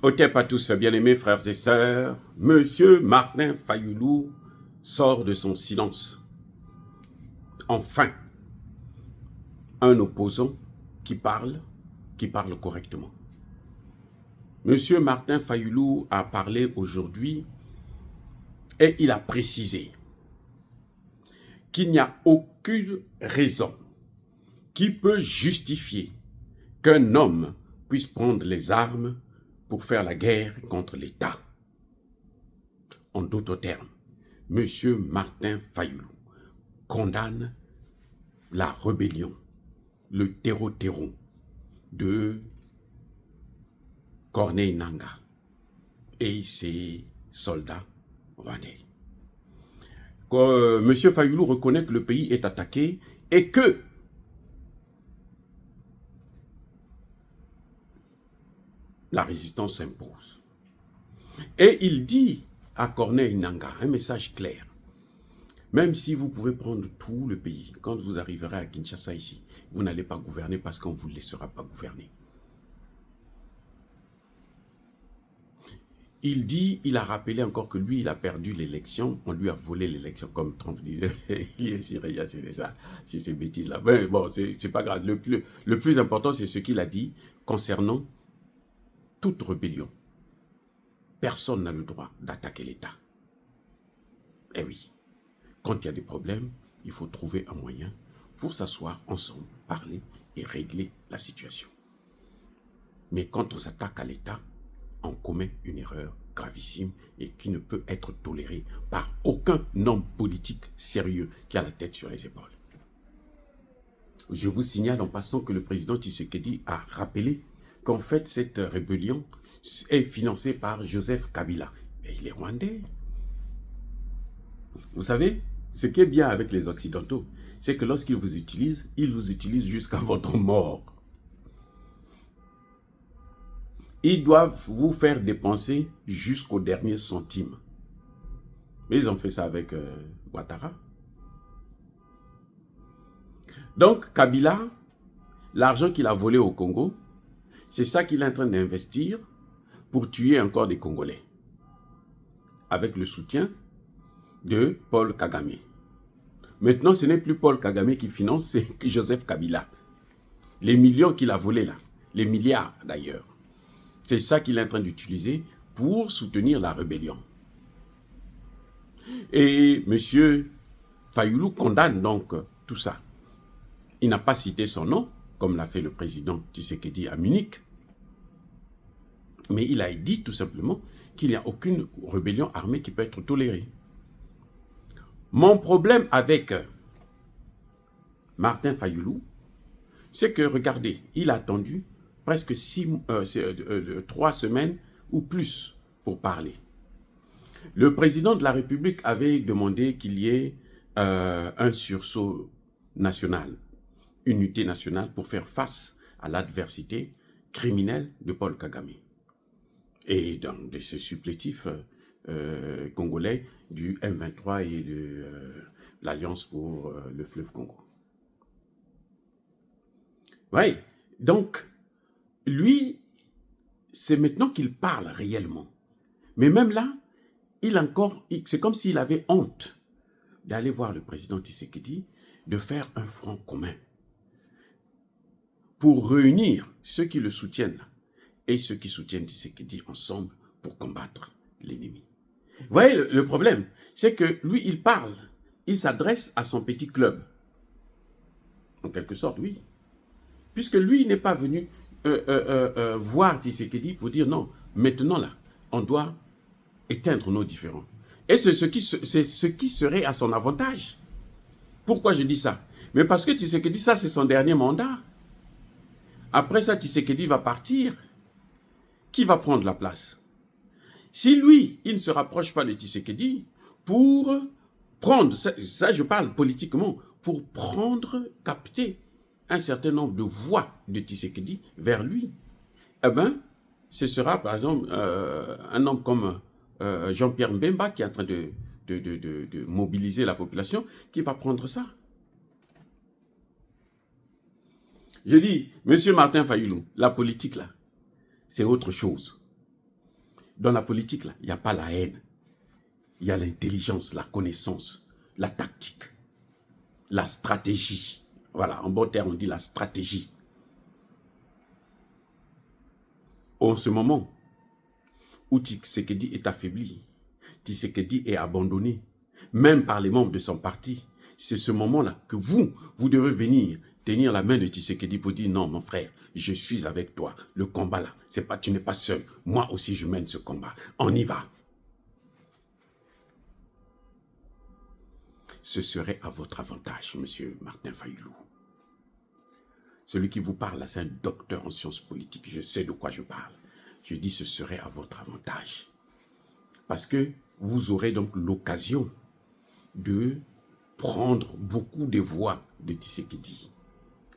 Au TEP à tous, bien-aimés frères et sœurs, Monsieur Martin Fayoulou sort de son silence. Enfin, un opposant qui parle correctement. Monsieur Martin Fayoulou a parlé aujourd'hui et il a précisé qu'il n'y a aucune raison qui peut justifier qu'un homme puisse prendre les armes pour faire la guerre contre l'État. En d'autres termes, M. Martin Fayoulou condamne la rébellion, le terreau-terreau de Corneille Nangaa et ses soldats rwandais. M. Fayoulou reconnaît que le pays est attaqué et que la résistance s'impose. Et il dit à Corneille Nangaa un message clair. Même si vous pouvez prendre tout le pays, quand vous arriverez à Kinshasa ici, vous n'allez pas gouverner parce qu'on ne vous laissera pas gouverner. Il a rappelé encore que lui, il a perdu l'élection, on lui a volé l'élection, comme Trump disait, il est syrien, c'est ça, c'est ces bêtises-là. Mais bon, c'est pas grave. Le plus important, c'est ce qu'il a dit concernant toute rébellion. Personne n'a le droit d'attaquer l'État. Eh oui, quand il y a des problèmes, il faut trouver un moyen pour s'asseoir ensemble, parler et régler la situation. Mais quand on s'attaque à l'État, on commet une erreur gravissime et qui ne peut être tolérée par aucun homme politique sérieux qui a la tête sur les épaules. Je vous signale en passant que le président Tshisekedi a rappelé qu'en fait cette rébellion est financée par Joseph Kabila. Et il est rwandais. Vous savez, ce qui est bien avec les Occidentaux, c'est que lorsqu'ils vous utilisent jusqu'à votre mort. Ils doivent vous faire dépenser jusqu'au dernier centime. Mais ils ont fait ça avec Ouattara. Donc, Kabila, l'argent qu'il a volé au Congo, c'est ça qu'il est en train d'investir pour tuer encore des Congolais. Avec le soutien de Paul Kagame. Maintenant, ce n'est plus Paul Kagame qui finance, c'est Joseph Kabila. Les millions qu'il a volés là, les milliards d'ailleurs. C'est ça qu'il est en train d'utiliser pour soutenir la rébellion. Et M. Fayoulou condamne donc tout ça. Il n'a pas cité son nom, comme l'a fait le président Tshisekedi à Munich. Mais il a dit tout simplement qu'il n'y a aucune rébellion armée qui peut être tolérée. Mon problème avec Martin Fayoulou, c'est que, regardez, il a attendu presque 3 semaines ou plus pour parler. Le président de la République avait demandé qu'il y ait un sursaut national, une unité nationale pour faire face à l'adversité criminelle de Paul Kagame. Et dans ce supplétif congolais du M23 et de l'Alliance pour le fleuve Congo. Oui, donc, lui, c'est maintenant qu'il parle réellement. Mais même là, c'est comme s'il avait honte d'aller voir le président Tshisekedi, de faire un front commun pour réunir ceux qui le soutiennent et ceux qui soutiennent Tshisekedi ensemble pour combattre l'ennemi. Vous voyez, le problème, c'est que lui, il parle, il s'adresse à son petit club. En quelque sorte, oui. Puisque lui, il n'est pas venu voir Tshisekedi pour dire non, maintenant là, on doit éteindre nos différends. Et c'est ce qui serait à son avantage. Pourquoi je dis ça? Mais parce que Tshisekedi, ça c'est son dernier mandat. Après ça, Tshisekedi va partir. Qui va prendre la place? Si lui, il ne se rapproche pas de Tshisekedi pour prendre, ça je parle politiquement, pour capter un certain nombre de voix de Tshisekedi vers lui, eh bien, ce sera par exemple un homme comme Jean-Pierre Mbemba qui est en train de mobiliser la population, qui va prendre ça. Je dis, monsieur Martin Fayoulou, la politique là, c'est autre chose. Dans la politique, là, il n'y a pas la haine. Il y a l'intelligence, la connaissance, la tactique, la stratégie. Voilà, en bon terme, on dit la stratégie. En ce moment où Tshisekedi est affaibli, Tshisekedi est abandonné, même par les membres de son parti, c'est ce moment-là que vous devez venir tenir la main de Tshisekedi pour dire non, mon frère, je suis avec toi. Le combat là, c'est pas, tu n'es pas seul. Moi aussi, je mène ce combat. On y va. Ce serait à votre avantage, monsieur Martin Fayulu. Celui qui vous parle là, c'est un docteur en sciences politiques. Je sais de quoi je parle. Je dis ce serait à votre avantage. Parce que vous aurez donc l'occasion de prendre beaucoup de voix de Tshisekedi.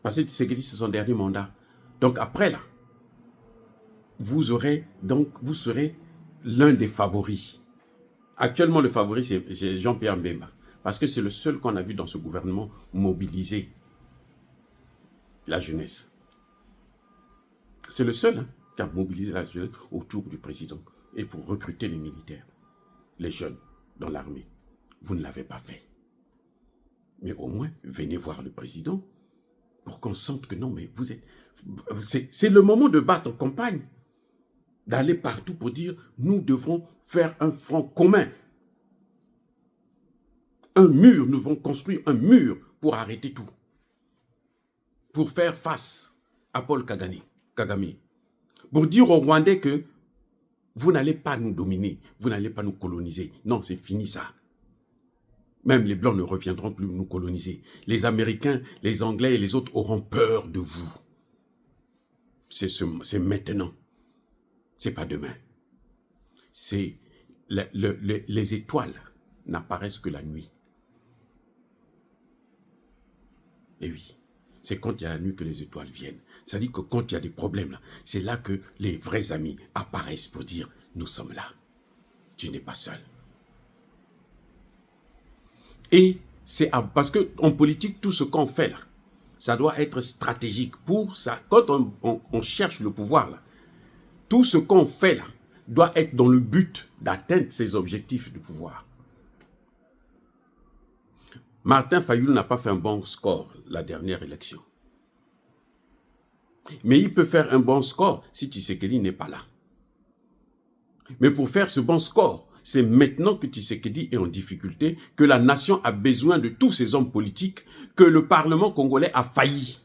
Parce que Tshisekedi, c'est son dernier mandat. Donc après là, vous serez l'un des favoris. Actuellement, le favori, c'est Jean-Pierre Mbemba. Parce que c'est le seul qu'on a vu dans ce gouvernement mobiliser la jeunesse. C'est le seul qui a mobilisé la jeunesse autour du président et pour recruter les militaires, les jeunes dans l'armée. Vous ne l'avez pas fait. Mais au moins, venez voir le président pour qu'on sente que non, mais vous êtes... C'est le moment de battre campagne, d'aller partout pour dire nous devons faire un front commun. Un mur, nous devons construire un mur pour arrêter tout. Pour faire face à Paul Kagame. Pour dire aux Rwandais que vous n'allez pas nous dominer, vous n'allez pas nous coloniser. Non, c'est fini ça. Même les Blancs ne reviendront plus nous coloniser. Les Américains, les Anglais et les autres auront peur de vous. C'est maintenant. C'est pas demain. C'est les étoiles n'apparaissent que la nuit. Et oui, c'est quand il y a la nuit que les étoiles viennent. C'est-à-dire que quand il y a des problèmes, c'est là que les vrais amis apparaissent pour dire « Nous sommes là. Tu n'es pas seul. » Et c'est parce qu'en politique, tout ce qu'on fait là, ça doit être stratégique. Pour ça, quand on cherche le pouvoir là, tout ce qu'on fait là doit être dans le but d'atteindre ses objectifs de pouvoir. Martin Fayulu n'a pas fait un bon score la dernière élection. Mais il peut faire un bon score si Tshisekedi n'est pas là. Mais pour faire ce bon score, c'est maintenant que Tshisekedi est en difficulté, que la nation a besoin de tous ces hommes politiques, que le Parlement congolais a failli.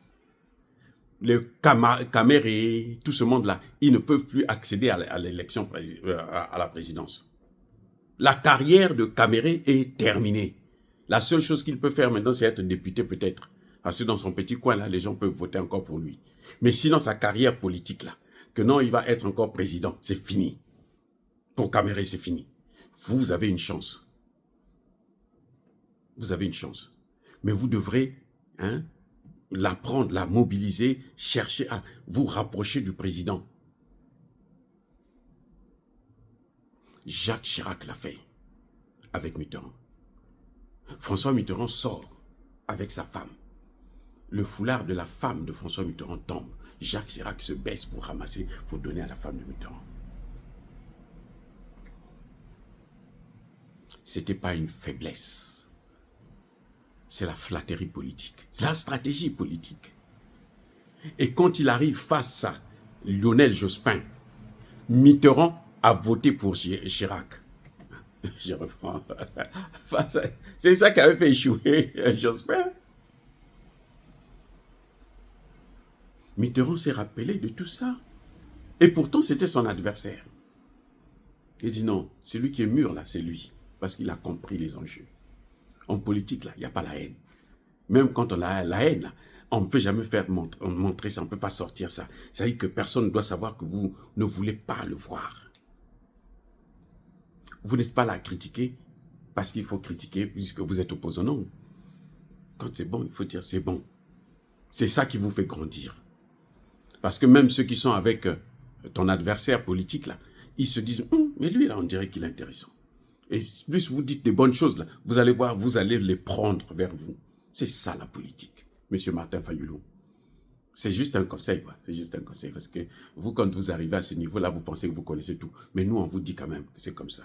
Les Caméré, tout ce monde-là, ils ne peuvent plus accéder à l'élection, à la présidence. La carrière de Caméré est terminée. La seule chose qu'il peut faire maintenant, c'est être député peut-être. Parce que dans son petit coin, là, les gens peuvent voter encore pour lui. Mais sinon, sa carrière politique, là, que non, il va être encore président, c'est fini. Pour Caméré, c'est fini. Vous avez une chance. Vous avez une chance. Mais vous devrez la prendre, la mobiliser, chercher à vous rapprocher du président. Jacques Chirac l'a fait avec Mitterrand. François Mitterrand sort avec sa femme. Le foulard de la femme de François Mitterrand tombe. Jacques Chirac se baisse pour ramasser, pour donner à la femme de Mitterrand. Ce n'était pas une faiblesse. C'est la flatterie politique. C'est la stratégie politique. Et quand il arrive face à Lionel Jospin, Mitterrand a voté pour Chirac. Je reprends. C'est ça qui avait fait échouer Jospin. Mitterrand s'est rappelé de tout ça. Et pourtant, c'était son adversaire. Il dit non, celui qui est mûr là, c'est lui. Parce qu'il a compris les enjeux. En politique, là, il n'y a pas la haine. Même quand on a la haine, là, on ne peut jamais faire montrer ça, on ne peut pas sortir ça. C'est-à-dire que personne ne doit savoir que vous ne voulez pas le voir. Vous n'êtes pas là à critiquer parce qu'il faut critiquer puisque vous êtes opposant. Non. Quand c'est bon, il faut dire c'est bon. C'est ça qui vous fait grandir. Parce que même ceux qui sont avec ton adversaire politique, là, ils se disent mais lui, là, on dirait qu'il est intéressant. Et plus vous dites des bonnes choses, là, vous allez voir, vous allez les prendre vers vous. C'est ça la politique, monsieur Martin Fayulu. C'est juste un conseil, quoi. C'est juste un conseil. Parce que vous, quand vous arrivez à ce niveau-là, vous pensez que vous connaissez tout. Mais nous, on vous dit quand même que c'est comme ça.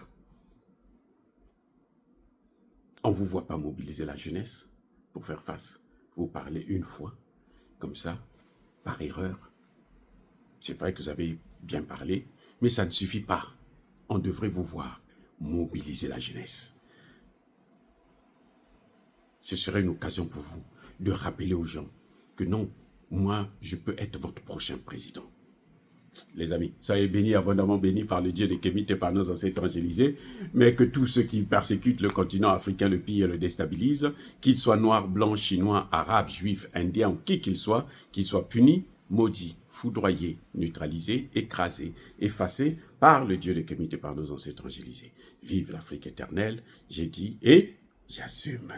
On ne vous voit pas mobiliser la jeunesse pour faire face. Vous parlez une fois, comme ça, par erreur. C'est vrai que vous avez bien parlé, mais ça ne suffit pas. On devrait vous voir mobiliser la jeunesse. Ce serait une occasion pour vous de rappeler aux gens que non, moi, je peux être votre prochain président. Les amis, soyez bénis, abondamment bénis par le Dieu des Kémites et par nos ancêtres évangélisés, mais que tous ceux qui persécutent le continent africain le pillent et le déstabilisent, qu'ils soient noirs, blancs, chinois, arabes, juifs, indiens ou qui qu'ils soient punis, maudits, foudroyés, neutralisés, écrasés, effacés par le Dieu des Kémites et par nos ancêtres évangélisés. Vive l'Afrique éternelle, j'ai dit et j'assume.